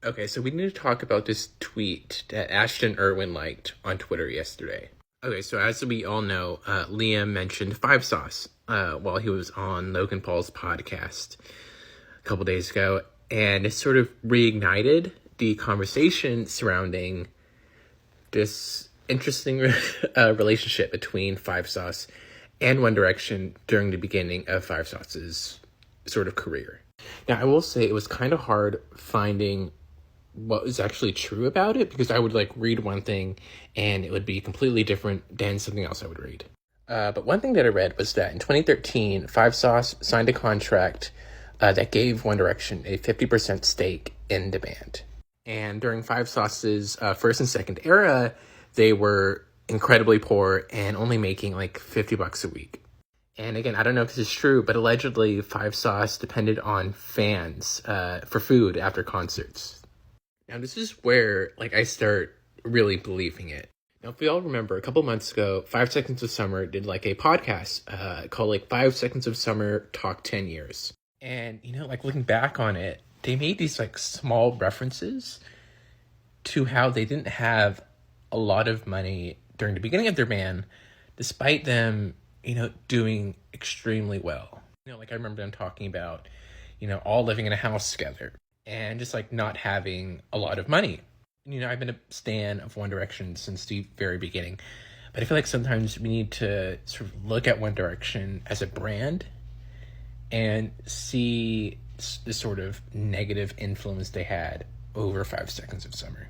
Okay, so we need to talk about this tweet that Ashton Irwin liked on Twitter yesterday. Okay, so as we all know, Liam mentioned Five Sauce while he was on Logan Paul's podcast a couple days ago, and it sort of reignited the conversation surrounding this interesting relationship between Five Sauce and One Direction during the beginning of Five Sauce's sort of career. Now, I will say it was kind of hard finding what was actually true about it, because I would read one thing and it would be completely different than something else I would read. But one thing that I read was that in 2013, Five Sauce signed a contract that gave One Direction a 50% stake in the band. And during Five Sauce's first and second era, they were incredibly poor and only making $50 a week. And again, I don't know if this is true, but allegedly Five Sauce depended on fans for food after concerts. Now, this is where, I start really believing it. Now, if we all remember, a couple months ago, 5 Seconds of Summer did, a podcast called, 5 Seconds of Summer Talk 10 Years. And, looking back on it, they made these, small references to how they didn't have a lot of money during the beginning of their band, despite them, doing extremely well. I remember them talking about, all living in a house together. And just not having a lot of money. I've been a stan of One Direction since the very beginning, but I feel like sometimes we need to sort of look at One Direction as a brand and see the sort of negative influence they had over 5 Seconds of Summer.